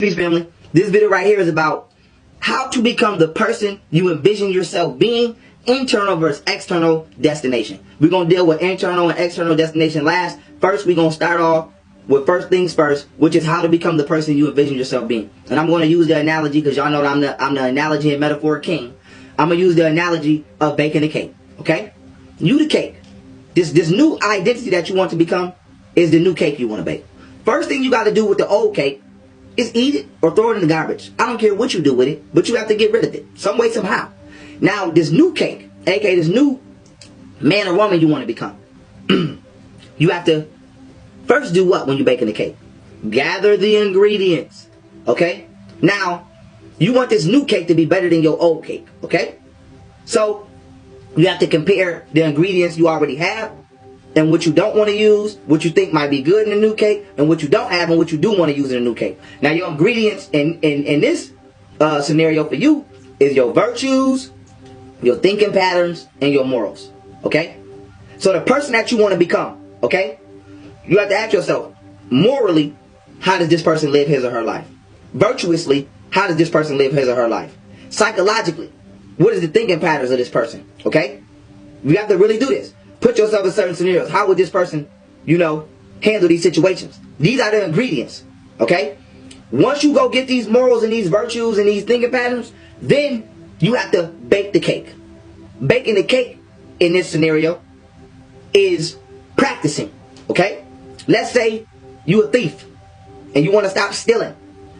Peace, family. This video right here is about how to become the person you envision yourself being, internal versus external destination. We're going to deal with internal and external destination last. First, we're going to start off with first things first, which is how to become the person you envision yourself being. And I'm going to use the analogy because y'all know that I'm the analogy and metaphor king. I'm going to use the analogy of baking a cake. Okay? You the cake. This new identity that you want to become is the new cake you want to bake. First thing you got to do with the old cake is eat it or throw it in the garbage. I don't care what you do with it, but you have to get rid of it some way, somehow. Now, this new cake, aka this new man or woman you want to become, you have to first do what when you're baking the cake? Gather the ingredients. Okay? Now, you want this new cake to be better than your old cake. Okay? So, you have to compare the ingredients you already have and what you don't want to use, what you think might be good in the new cake, and what you don't have and what you do want to use in the new cake. Now, your ingredients in this scenario for you is your virtues, your thinking patterns, and your morals. Okay? So the person that you want to become, okay, you have to ask yourself, morally, how does this person live his or her life? Virtuously, how does this person live his or her life? Psychologically, what is the thinking patterns of this person? Okay? You have to really do this. Put yourself in certain scenarios. How would this person, handle these situations? These are the ingredients. Okay? Once you go get these morals and these virtues and these thinking patterns, then you have to bake the cake. Baking the cake in this scenario is practicing. Okay? Let's say you a thief and you want to stop stealing.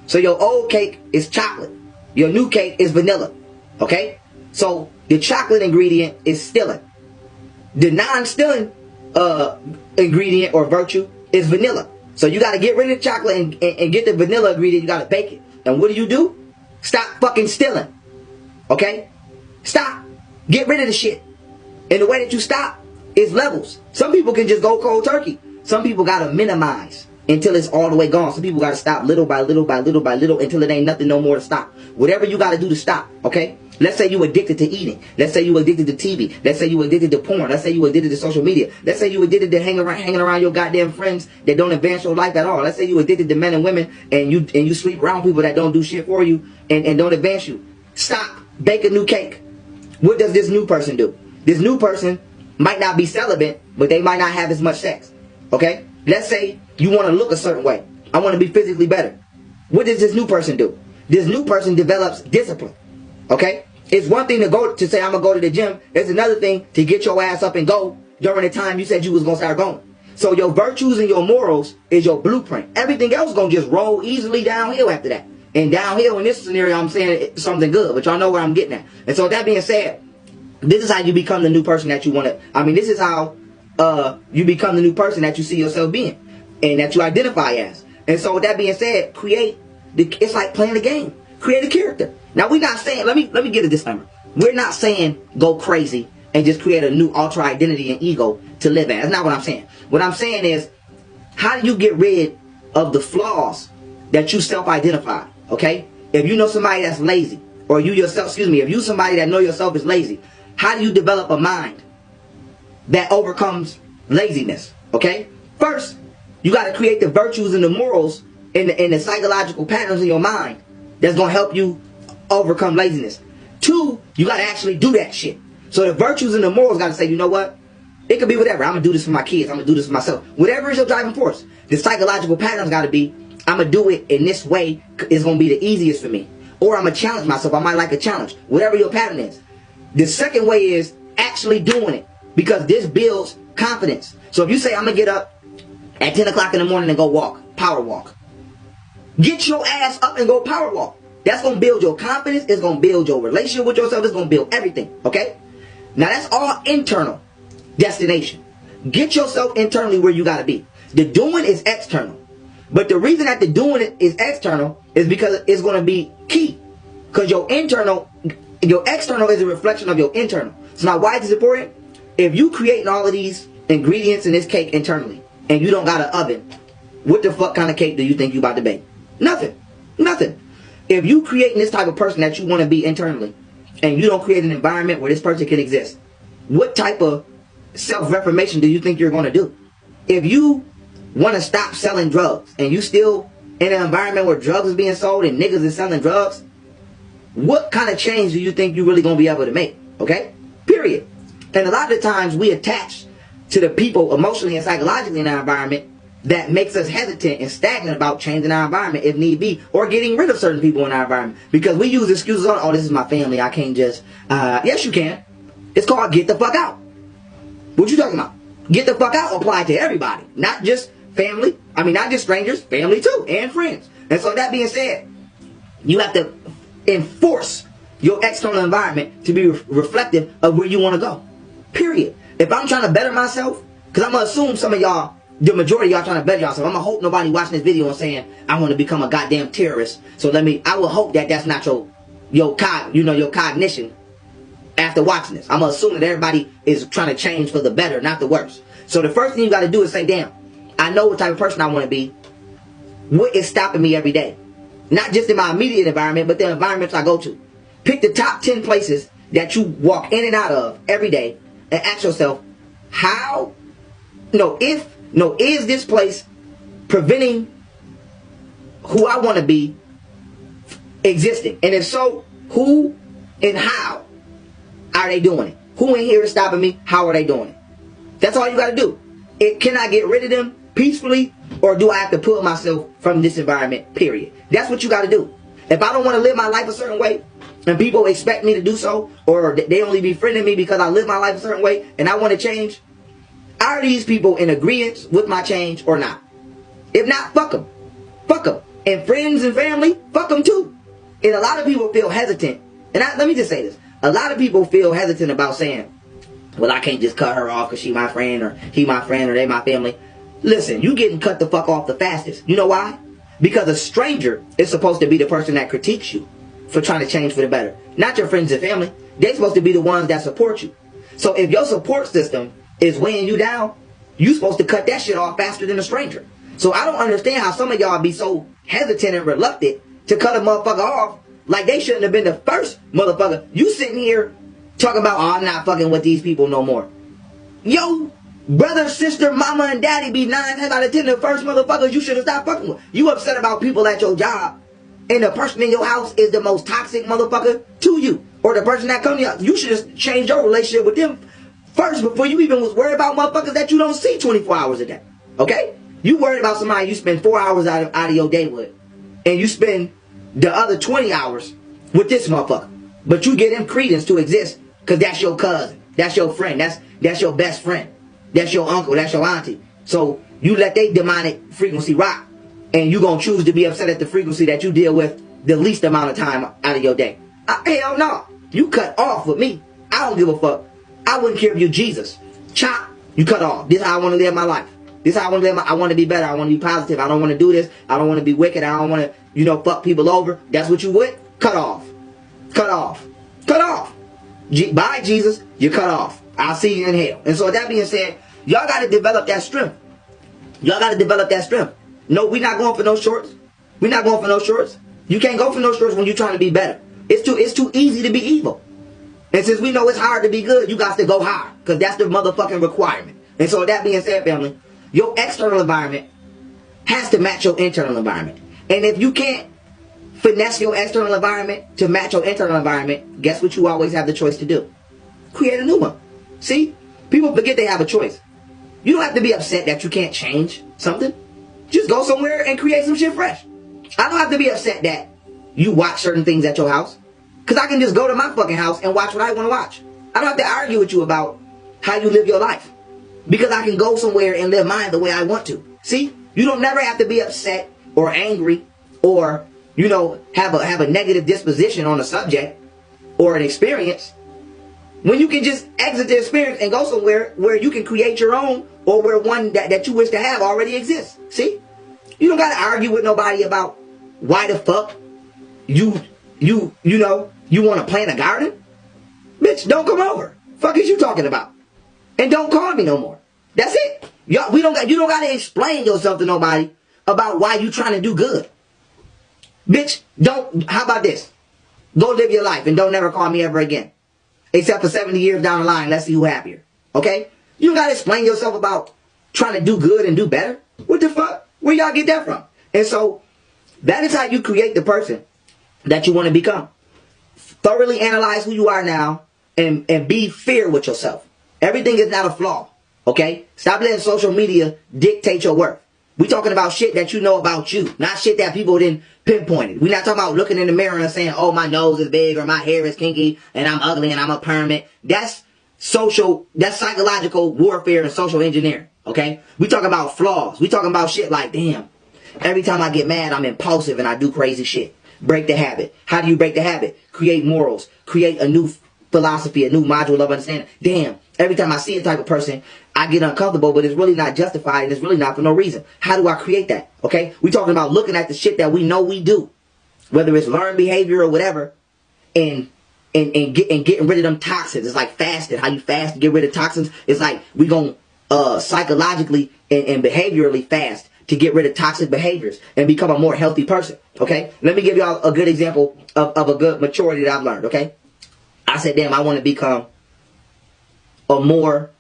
So your old cake is chocolate. Your new cake is vanilla. Okay? So the chocolate ingredient is stealing. The non-stealing ingredient or virtue is vanilla. So you got to get rid of the chocolate and get the vanilla ingredient. You got to bake it. And what do? Stop fucking stealing. Okay? Stop. Get rid of the shit. And the way that you stop is levels. Some people can just go cold turkey. Some people got to minimize until it's all the way gone. Some people got to stop little by little by little by little until it ain't nothing no more to stop. Whatever you got to do to stop. Okay? Let's say you addicted to eating. Let's say you addicted to TV. Let's say you addicted to porn. Let's say you addicted to social media. Let's say you addicted to hanging around your goddamn friends that don't advance your life at all. Let's say you addicted to men and women and you sleep around people that don't do shit for you and don't advance you. Stop. Bake a new cake. What does this new person do? This new person might not be celibate, but they might not have as much sex. Okay? Let's say you want to look a certain way. I want to be physically better. What does this new person do? This new person develops discipline. Okay? It's one thing to say I'm going to go to the gym. It's another thing to get your ass up and go during the time you said you was going to start going. So your virtues and your morals is your blueprint. Everything else is going to just roll easily downhill after that. And downhill in this scenario, I'm saying it's something good. But y'all know where I'm getting at. And so that being said, this is how you become the new person that you want to. This is how you become the new person that you see yourself being. And that you identify as. And so with that being said, it's like playing a game. Create a character. Now we're not saying, let me get a disclaimer. We're not saying go crazy and just create a new ultra identity and ego to live at. That's not what I'm saying. What I'm saying is, how do you get rid of the flaws that you self-identify? Okay? If you know somebody that's lazy, or you yourself, if you somebody that know yourself is lazy, how do you develop a mind that overcomes laziness? Okay? First, you got to create the virtues and the morals and the psychological patterns in your mind that's going to help you overcome laziness. Two, you got to actually do that shit. So the virtues and the morals got to say, you know what? It could be whatever. I'm going to do this for my kids. I'm going to do this for myself. Whatever is your driving force. The psychological patterns got to be, I'm going to do it in this way. It's going to be the easiest for me. Or I'm going to challenge myself. I might like a challenge. Whatever your pattern is. The second way is actually doing it. Because this builds confidence. So if you say, I'm going to get up at 10 o'clock in the morning and go walk. Power walk. Get your ass up and go power walk. That's going to build your confidence. It's going to build your relationship with yourself. It's going to build everything. Okay? Now that's all internal destination. Get yourself internally where you got to be. The doing is external. But the reason that the doing it is external is because it's going to be key. Because your external is a reflection of your internal. So now why is this important? If you creating all of these ingredients in this cake internally and you don't got an oven, what the fuck kind of cake do you think you about to bake? Nothing. Nothing. If you creating this type of person that you want to be internally and you don't create an environment where this person can exist, what type of self-reformation do you think you're going to do? If you want to stop selling drugs and you still in an environment where drugs is being sold and niggas is selling drugs, what kind of change do you think you're really going to be able to make? Okay? Period. And a lot of the times we attach to the people emotionally and psychologically in our environment that makes us hesitant and stagnant about changing our environment if need be, or getting rid of certain people in our environment. Because we use excuses on, oh, this is my family, I can't just, yes you can. It's called get the fuck out. What you talking about? Get the fuck out apply to everybody, not just family, not just strangers, family too, and friends. And so that being said, you have to enforce your external environment to be reflective of where you want to go. Period. If I'm trying to better myself, because I'm going to assume some of y'all, the majority of y'all trying to better yourself. I'm going to hope nobody watching this video and saying, I want to become a goddamn terrorist. So I will hope that that's not your cognition after watching this. I'm going to assume that everybody is trying to change for the better, not the worse. So the first thing you got to do is say, damn, I know what type of person I want to be. What is stopping me every day? Not just in my immediate environment, but the environments I go to. Pick the top 10 places that you walk in and out of every day and ask yourself, is this place preventing who I want to be existing? And if so, who and how are they doing it? Who in here is stopping me? How are they doing it? That's all you got to do. Can I get rid of them peacefully, or do I have to pull myself from this environment? Period. That's what you got to do. If I don't want to live my life a certain way, and people expect me to do so, or they only befriending me because I live my life a certain way, and I want to change, are these people in agreement with my change or not? If not, fuck them. Fuck them. And friends and family, fuck them too. And a lot of people feel hesitant. And let me just say this. A lot of people feel hesitant about saying, well, I can't just cut her off because she my friend, or he my friend, or they my family. Listen, you getting cut the fuck off the fastest. You know why? Because a stranger is supposed to be the person that critiques you for trying to change for the better. Not your friends and family. They're supposed to be the ones that support you. So if your support system is weighing you down, you supposed to cut that shit off faster than a stranger. So I don't understand how some of y'all be so hesitant and reluctant to cut a motherfucker off like they shouldn't have been the first motherfucker. You sitting here talking about, oh, I'm not fucking with these people no more. Yo, brother, sister, mama, and daddy be 9 times out of 10 the first motherfuckers you should have stopped fucking with. You upset about people at your job, and the person in your house is the most toxic motherfucker to you, or the person that come to you. You should have changed your relationship with them first before you even was worried about motherfuckers that you don't see 24 hours a day. Okay? You worried about somebody you spend 4 hours out of your day with, and you spend the other 20 hours with this motherfucker. But you give him credence to exist because that's your cousin, that's your friend, that's your best friend, that's your uncle, that's your auntie. So you let their demonic frequency rock, and you gonna choose to be upset at the frequency that you deal with the least amount of time out of your day. Hell no. You cut off with me. I don't give a fuck. I wouldn't care if you Jesus. Chop, you cut off. This is how I want to live my life. This is how I want to live I want to be better. I want to be positive. I don't want to do this. I don't want to be wicked. I don't want to, fuck people over. That's what you would? Cut off. Cut off. Cut off. Bye, Jesus. You cut off. I'll see you in hell. And so with that being said, y'all got to develop that strength. Y'all got to develop that strength. No, we're not going for no shorts. We're not going for no shorts. You can't go for no shorts when you're trying to be better. It's too easy to be evil. And since we know it's hard to be good, you got to go hard. Because that's the motherfucking requirement. And so with that being said, family, your external environment has to match your internal environment. And if you can't finesse your external environment to match your internal environment, guess what you always have the choice to do? Create a new one. See? People forget they have a choice. You don't have to be upset that you can't change something. Just go somewhere and create some shit fresh. I don't have to be upset that you watch certain things at your house. Because I can just go to my fucking house and watch what I want to watch. I don't have to argue with you about how you live your life. Because I can go somewhere and live mine the way I want to. See? You don't never have to be upset or angry or, have a negative disposition on a subject or an experience. When you can just exit the experience and go somewhere where you can create your own, or where one that you wish to have already exists. See? You don't got to argue with nobody about why the fuck you want to plant a garden. Bitch, don't come over. Fuck is you talking about? And don't call me no more. That's it. You don't got to explain yourself to nobody about why you trying to do good. Bitch, how about this? Go live your life and don't never call me ever again. Except for 70 years down the line, let's see who happier. Okay? You don't got to explain yourself about trying to do good and do better. What the fuck? Where y'all get that from? And so, That is how you create the person that you want to become. Thoroughly analyze who you are now and be fair with yourself. Everything is not a flaw. Okay? Stop letting social media dictate your worth. We talking about shit that you know about you, not shit that people didn't pinpoint it. We're not talking about looking in the mirror and saying, oh, my nose is big or my hair is kinky and I'm ugly and I'm a permit. That's psychological warfare and social engineering. Okay? We talking about flaws. We talking about shit like, damn, every time I get mad, I'm impulsive and I do crazy shit. Break the habit. How do you break the habit? Create morals. Create a new philosophy, a new module of understanding. Damn, every time I see a type of person, I get uncomfortable, but it's really not justified and it's really not for no reason. How do I create that? Okay? We're talking about looking at the shit that we know we do, whether it's learned behavior or whatever, and getting rid of them toxins. It's like fasting. How you fast to get rid of toxins? It's like we going psychologically and behaviorally fast to get rid of toxic behaviors and become a more healthy person. Okay? Let me give y'all a good example of a good maturity that I've learned. Okay? I said, damn, I want to become a more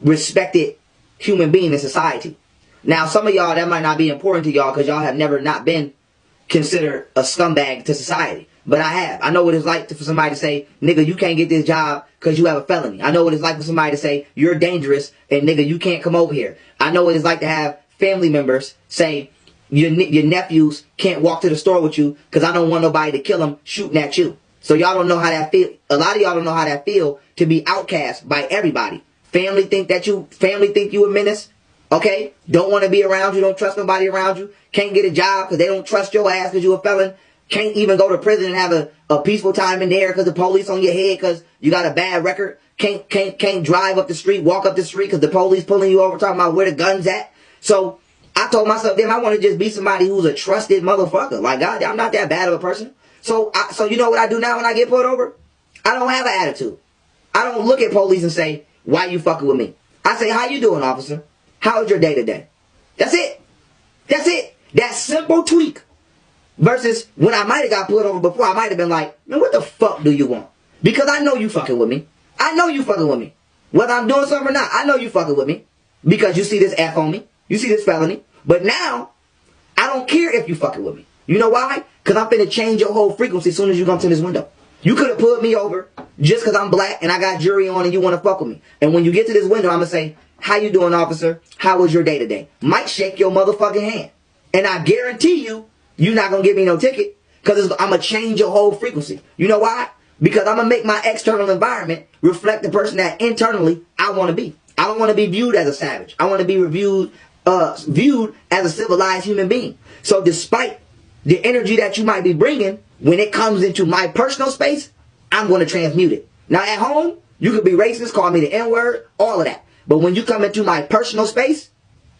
respected human being in society. Now, some of y'all, that might not be important to y'all because y'all have never not been considered a scumbag to society. But I have. I know what it's like for somebody to say, nigga, you can't get this job because you have a felony. I know what it's like for somebody to say, you're dangerous and nigga, you can't come over here. I know what it's like to have family members say, your nephews can't walk to the store with you because I don't want nobody to kill them shooting at you. So y'all don't know how that feel. A lot of y'all don't know how that feel to be outcast by everybody. Family think you a menace. Okay? Don't want to be around you. Don't trust nobody around you. Can't get a job because they don't trust your ass because you a felon. Can't even go to prison and have a peaceful time in there because the police on your head because you got a bad record. Can't drive up the street, walk up the street because the police pulling you over talking about where the gun's at. So I told myself, damn, I want to just be somebody who's a trusted motherfucker. Like, God, I'm not that bad of a person. So you know what I do now when I get pulled over? I don't have an attitude. I don't look at police and say, why you fucking with me? I say, how you doing, officer? How was your day today? That's it. That's it. That simple tweak. Versus when I might have got pulled over before, I might have been like, man, what the fuck do you want? Because I know you fucking with me. I know you fucking with me. Whether I'm doing something or not, I know you fucking with me. Because you see this F on me. You see this felony. But now, I don't care if you fucking with me. You know why? Because I'm finna change your whole frequency as soon as you come to this window. You could have pulled me over just because I'm black and I got jury on and you want to fuck with me. And when you get to this window, I'm going to say, how you doing, officer? How was your day today? Might shake your motherfucking hand. And I guarantee you're not going to give me no ticket because I'm going to change your whole frequency. You know why? Because I'm going to make my external environment reflect the person that internally I want to be. I don't want to be viewed as a savage. I want to be viewed as a civilized human being. So despite the energy that you might be bringing, when it comes into my personal space, I'm going to transmute it. Now at home, you could be racist, call me the N-word, all of that. But when you come into my personal space,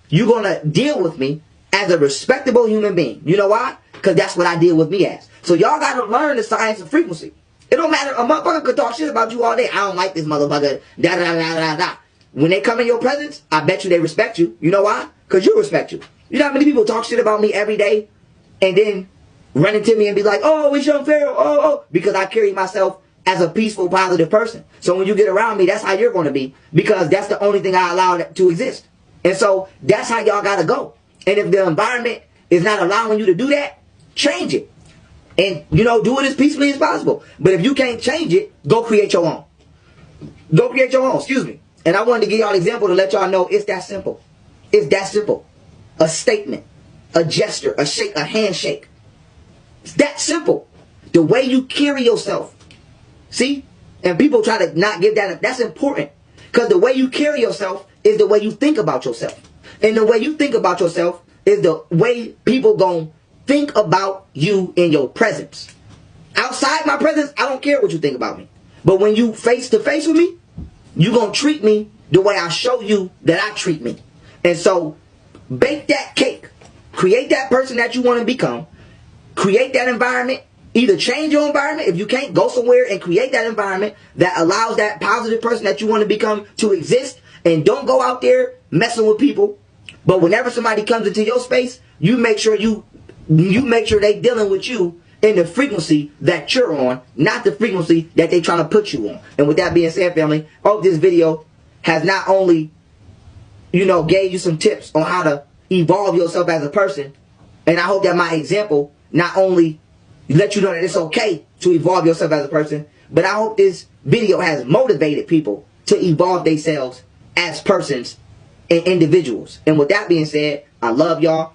you're going to deal with me as a respectable human being. You know why? Because that's what I deal with me as. So y'all got to learn the science of frequency. It don't matter. A motherfucker could talk shit about you all day. I don't like this motherfucker. Da da da da da. When they come in your presence, I bet you they respect you. You know why? Because you respect you. You know how many people talk shit about me every day and then run into me and be like, oh, it's young Pharaoh, oh, because I carry myself as a peaceful, positive person. So when you get around me, that's how you're going to be, because that's the only thing I allow to exist. And so that's how y'all got to go. And if the environment is not allowing you to do that, change it. And, do it as peacefully as possible. But if you can't change it, go create your own. Go create your own, excuse me. And I wanted to give y'all an example to let y'all know it's that simple. It's that simple. A statement, a gesture, a shake, a handshake. It's that simple. The way you carry yourself. See? And people try to not give that. That's important. Because the way you carry yourself is the way you think about yourself. And the way you think about yourself is the way people gon' think about you in your presence. Outside my presence, I don't care what you think about me. But when you face to face with me, you gonna treat me the way I show you that I treat me. And so, bake that cake. Create that person that you want to become. Create that environment. Either change your environment. If you can't, go somewhere and create that environment that allows that positive person that you want to become to exist. And don't go out there messing with people. But whenever somebody comes into your space, you make sure they dealing with you in the frequency that you're on, not the frequency that they trying to put you on. And with that being said, family, I hope this video has not only, gave you some tips on how to evolve yourself as a person, And I hope that my example not only let you know that it's okay to evolve yourself as a person, but I hope this video has motivated people to evolve themselves as persons and individuals. And with that being said, I love y'all.